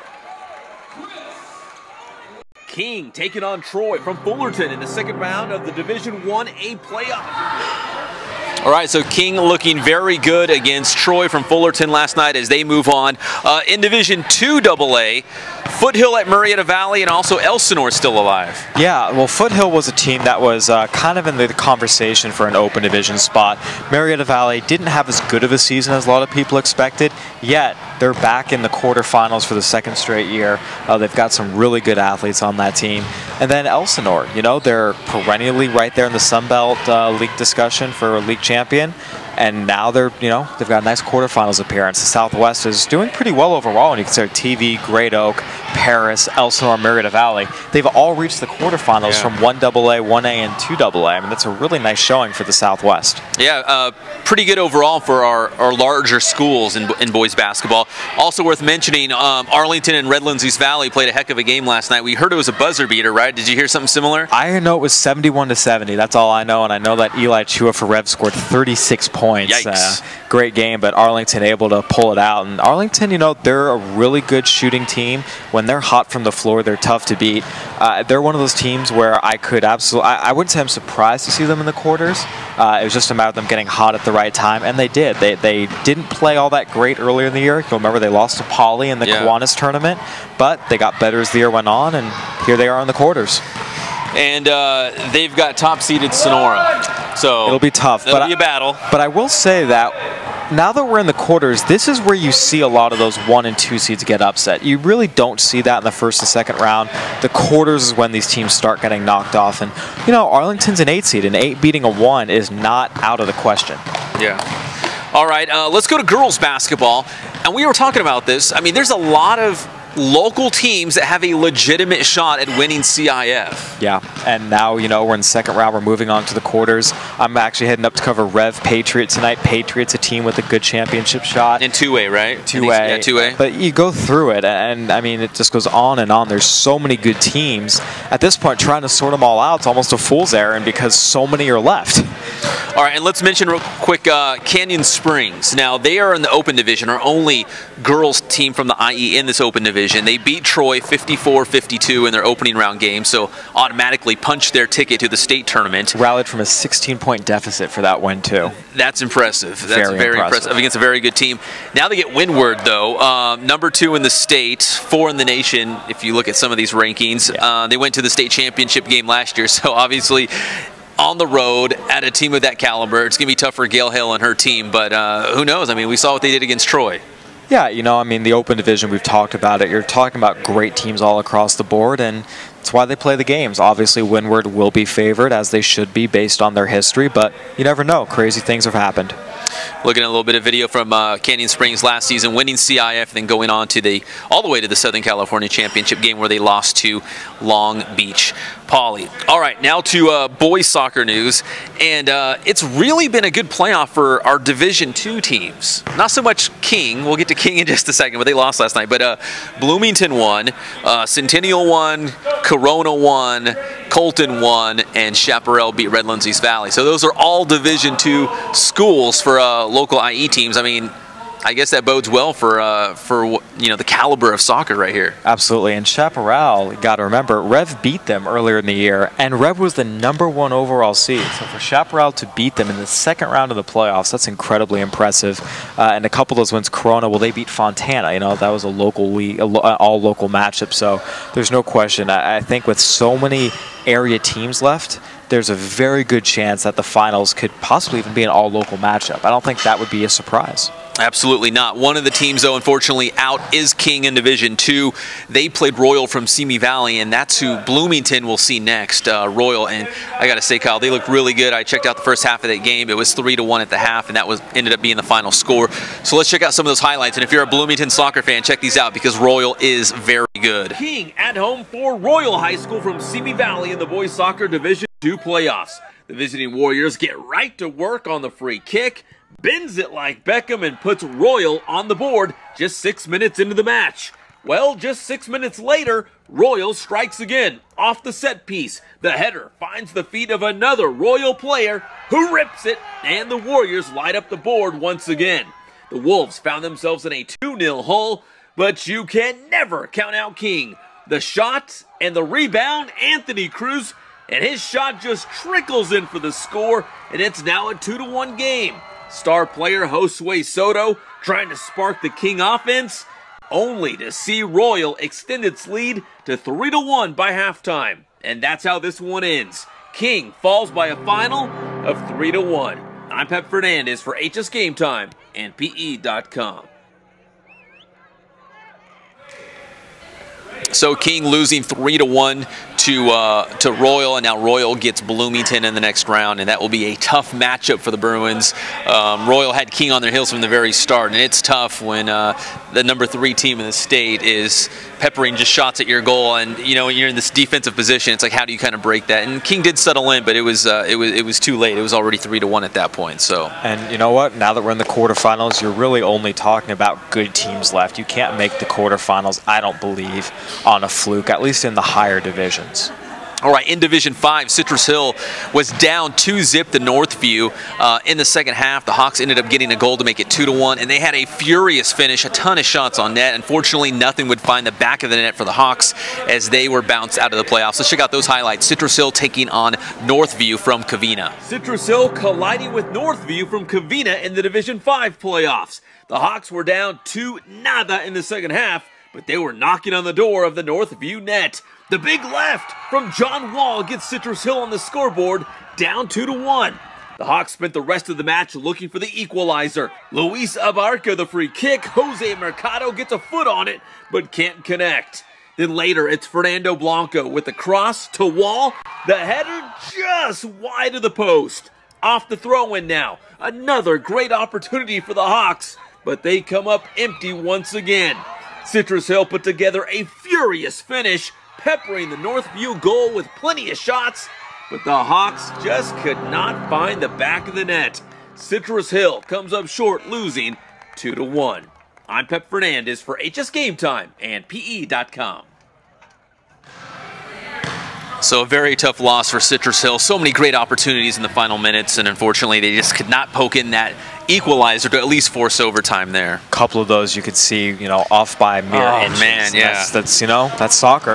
King taking on Troy from Fullerton in the second round of the Division 1A playoff. All right, so King looking very good against Troy from Fullerton last night as they move on. In Division II AA, Foothill at Marietta Valley, and also Elsinore still alive. Yeah, well, Foothill was a team that was kind of in the conversation for an open division spot. Marietta Valley didn't have as good of a season as a lot of people expected, yet they're back in the quarterfinals for the second straight year. They've got some really good athletes on that team. And then Elsinore, you know, they're perennially right there in the Sun Belt League discussion for a league champion. And now they're, you know, they've got a nice quarterfinals appearance. The Southwest is doing pretty well overall, and you consider TV, Great Oak, Paris, Elsinore, Marietta Valley. They've all reached the quarterfinals from 1AA, 1A, and 2AA. I mean, that's a really nice showing for the Southwest. Yeah, pretty good overall for our larger schools in boys basketball. Also worth mentioning, Arlington and Redlands East Valley played a heck of a game last night. We heard it was a buzzer beater, right? Did you hear something similar? I know it was 71-70. That's all I know, and I know that Eli Chua for Rev scored 36 points. Yikes. Great game, but Arlington able to pull it out. And Arlington, you know, they're a really good shooting team. When they're hot from the floor, they're tough to beat. They're one of those teams where I could absolutely, I wouldn't say I'm surprised to see them in the quarters. It was just a matter of them getting hot at the right time, and they did. They didn't play all that great earlier in the year. You'll remember they lost to Poly in the Kiwanis tournament, but they got better as the year went on, and here they are in the quarters. And they've got top-seeded Sonora, so it'll be tough. It'll be a battle. But I will say that now that we're in the quarters, this is where you see a lot of those 1 and 2 seeds get upset. You really don't see that in the first and second round. The quarters is when these teams start getting knocked off. And, you know, Arlington's an 8 seed, and 8 beating a 1 is not out of the question. Yeah. All right, let's go to girls basketball. And we were talking about this. I mean, there's a lot of local teams that have a legitimate shot at winning CIF. Yeah, and now, you know, we're in the second round. We're moving on to the quarters. I'm actually heading up to cover Rev Patriot tonight. Patriot's a team with a good championship shot. In 2A, right? 2A. Yeah, 2A. But you go through it, and I mean, it just goes on and on. There's so many good teams. At this point, trying to sort them all out, it's almost a fool's errand because so many are left. All right, and let's mention real quick Canyon Springs. Now, they are in the open division, our only girls team from the IE in this open division. They beat Troy 54-52 in their opening round game, so automatically punched their ticket to the state tournament. Rallied from a 16-point deficit for that win, too. That's impressive. That's very impressive against a very good team. Now they get Windward, though. Number 2 in the state, 4 in the nation, if you look at some of these rankings. Yeah. They went to the state championship game last year, so obviously on the road at a team of that caliber, it's going to be tough for Gail Hill and her team, but who knows? I mean, we saw what they did against Troy. Yeah, you know, I mean, the open division, we've talked about it. You're talking about great teams all across the board, and that's why they play the games. Obviously, Windward will be favored, as they should be based on their history, but you never know. Crazy things have happened. Looking at a little bit of video from Canyon Springs last season, winning CIF, then going on to all the way to the Southern California Championship game where they lost to Long Beach Poly. All right, now to boys soccer news, and it's really been a good playoff for our Division II teams. Not so much King. We'll get to King in just a second, but they lost last night. But Bloomington won, Centennial won, Corona won, Colton won, and Chaparral beat Redlands East Valley. So those are all Division II schools for local IE teams. I mean, I guess that bodes well for you know, the caliber of soccer right here. Absolutely, and Chaparral, you got to remember, Rev beat them earlier in the year, and Rev was the #1 overall seed. So for Chaparral to beat them in the second round of the playoffs, that's incredibly impressive. And a couple of those wins, Corona, well, they beat Fontana. You know, that was a local league, all local matchup. So there's no question. I think with so many area teams left, there's a very good chance that the finals could possibly even be an all-local matchup. I don't think that would be a surprise. Absolutely not. One of the teams, though, unfortunately, out is King in Division II. They played Royal from Simi Valley, and that's who Bloomington will see next, Royal. And I got to say, Kyle, they look really good. I checked out the first half of that game. It was 3-1 at the half, and that ended up being the final score. So let's check out some of those highlights. And if you're a Bloomington soccer fan, check these out because Royal is very good. King at home for Royal High School from Simi Valley in the boys soccer Division II playoffs. The visiting Warriors get right to work on the free kick, bends it like Beckham, and puts Royal on the board just 6 minutes into the match. Well, just 6 minutes later, Royal strikes again off the set piece. The header finds the feet of another Royal player who rips it, and the Warriors light up the board once again. The Wolves found themselves in a 2-0 hole, but you can never count out King. The shot and the rebound, Anthony Cruz and his shot just trickles in for the score, and it's now a 2-1 game. Star player Josue Soto trying to spark the King offense, only to see Royal extend its lead to 3-1 by halftime. And that's how this one ends. King falls by a final of 3-1. I'm Pep Fernandez for HS Game Time and PE.com. So King losing 3-1 to Royal, and now Royal gets Bloomington in the next round, and that will be a tough matchup for the Bruins. Royal had King on their heels from the very start, and it's tough when the number 3 team in the state is peppering just shots at your goal, and you know when you're in this defensive position, it's like how do you kind of break that? And King did settle in, but it was too late. It was already 3-1 at that point. So. And you know what? Now that we're in the quarterfinals, you're really only talking about good teams left. You can't make the quarterfinals, I don't believe, on a fluke, at least in the higher divisions. All right, in Division 5, Citrus Hill was down 2-0 to Northview in the second half. The Hawks ended up getting a goal to make it 2-1, and they had a furious finish, a ton of shots on net. Unfortunately, nothing would find the back of the net for the Hawks as they were bounced out of the playoffs. Let's check out those highlights. Citrus Hill taking on Northview from Covina. Citrus Hill colliding with Northview from Covina in the Division 5 playoffs. The Hawks were down 2-0 in the second half, but they were knocking on the door of the Northview net. The big left from John Wall gets Citrus Hill on the scoreboard, down 2-1. The Hawks spent the rest of the match looking for the equalizer. Luis Abarca the free kick. Jose Mercado gets a foot on it, but can't connect. Then later, it's Fernando Blanco with the cross to Wall. The header just wide of the post. Off the throw-in now. Another great opportunity for the Hawks, but they come up empty once again. Citrus Hill put together a furious finish, peppering the Northview goal with plenty of shots, but the Hawks just could not find the back of the net. Citrus Hill comes up short, losing 2-1. I'm Pep Fernandez for HS Game Time and PE.com. So a very tough loss for Citrus Hill. So many great opportunities in the final minutes, and unfortunately they just could not poke in that equalizer to at least force overtime there. A couple of those you could see, you know, off by a mere inches. Man, yeah. That's, you know, that's soccer.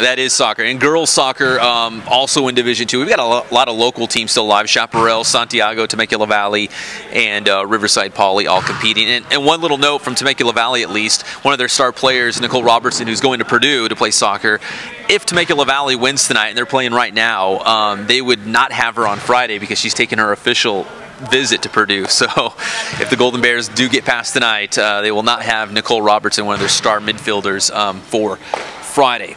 That is soccer. And girls soccer, also in Division 2. We've got a lot of local teams still live. Chaparral, Santiago, Temecula Valley, and Riverside Poly all competing. And one little note from Temecula Valley, at least, one of their star players, Nicole Robertson, who's going to Purdue to play soccer. If Temecula Valley wins tonight, and they're playing right now, they would not have her on Friday because she's taking her official visit to Purdue. So if the Golden Bears do get past tonight, they will not have Nicole Robertson, one of their star midfielders, for Friday.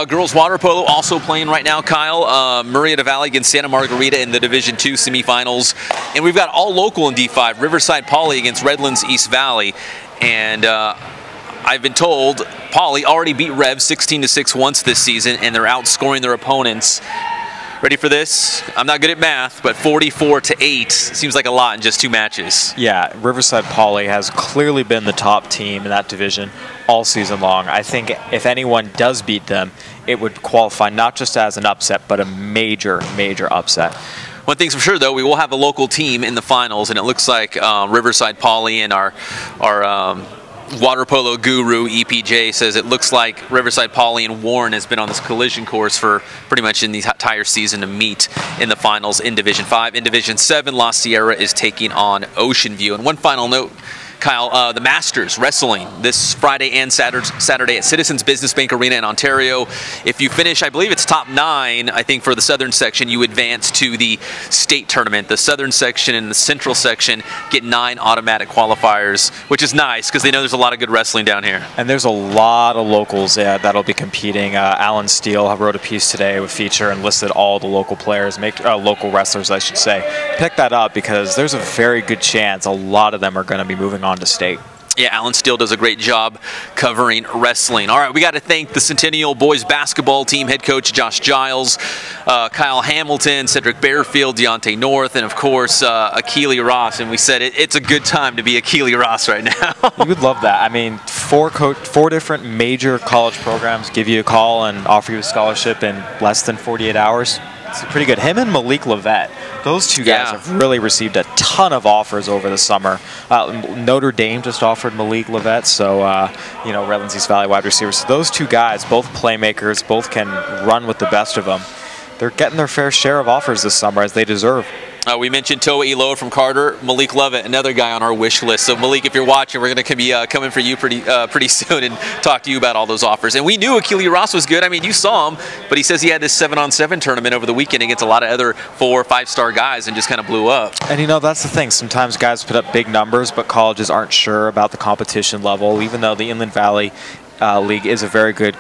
Girls water polo also playing right now, Kyle. Murrieta Valley against Santa Margarita in the Division 2 semifinals. And we've got all local in D5. Riverside Poly against Redlands East Valley. And I've been told Poly already beat Rev 16-6 once this season, and they're outscoring their opponents. Ready for this? I'm not good at math, but 44-8 seems like a lot in just 2 matches. Yeah, Riverside Poly has clearly been the top team in that division all season long. I think if anyone does beat them, it would qualify not just as an upset, but a major, major upset. One thing's for sure, though, we will have a local team in the finals, and it looks like Riverside Poly and our water polo guru EPJ says it looks like Riverside Poly and Warren has been on this collision course for pretty much in the entire season to meet in the finals in Division 5. In Division 7, La Sierra is taking on Ocean View. And one final note, Kyle, the Masters Wrestling this Friday and Saturday at Citizens Business Bank Arena in Ontario. If you finish, I believe it's top 9, I think for the Southern section, you advance to the state tournament. The Southern section and the Central section get 9 automatic qualifiers, which is nice because they know there's a lot of good wrestling down here. And there's a lot of locals that'll be competing. Alan Steele wrote a piece today with feature and listed all the local players, local wrestlers, I should say. Pick that up because there's a very good chance a lot of them are going to be moving on to state. Yeah, Alan Steele does a great job covering wrestling. All right, we got to thank the Centennial boys basketball team head coach Josh Giles, Kyle Hamilton, Cedric Bearfield, Deontay North, and of course Ykili Ross. And we said it's a good time to be Ykili Ross right now. You would love that. I mean, 4 different major college programs give you a call and offer you a scholarship in less than 48 hours. It's pretty good. Him and Malik Levette, those two guys have really received a ton of offers over the summer. Notre Dame just offered Malik Levette, so, you know, Redlands East Valley wide receivers. So those two guys, both playmakers, both can run with the best of them. they're getting their fair share of offers this summer, as they deserve. We mentioned Toa Ilo from Carter, Malik Lovett, another guy on our wish list. So Malik, if you're watching, we're going to be coming for you pretty soon and talk to you about all those offers. And we knew Ykili Ross was good. I mean, you saw him, but he says he had this 7-on-7 tournament over the weekend against a lot of other 4- or 5-star guys and just kind of blew up. And you know, that's the thing. Sometimes guys put up big numbers, but colleges aren't sure about the competition level. Even though the Inland Valley League is a very good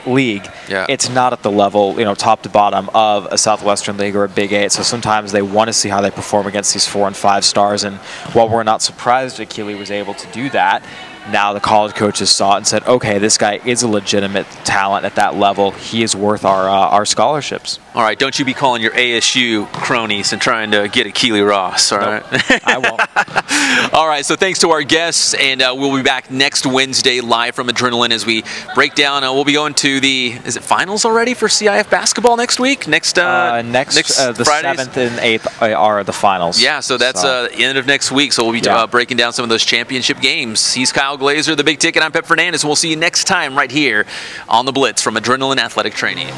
league. Yeah. It's not at the level, you know, top to bottom of a Southwestern League or a Big 8. So sometimes they want to see how they perform against these 4- and 5-stars. And while we're not surprised Ykili was able to do that, now the college coaches saw it and said, okay, this guy is a legitimate talent at that level. He is worth our scholarships. All right, don't you be calling your ASU cronies and trying to get Ykili Ross, all right? I won't. All right, so thanks to our guests, and we'll be back next Wednesday live from Adrenaline as we break down. We'll be going to the, is it finals already for CIF basketball next week? The Fridays? 7th and 8th are the finals. Yeah, so that's the end of next week, so we'll be breaking down some of those championship games. He's Kyle Glaser, the Big Ticket. I'm Pep Fernandez, and we'll see you next time right here on The Blitz from Adrenaline Athletic Training.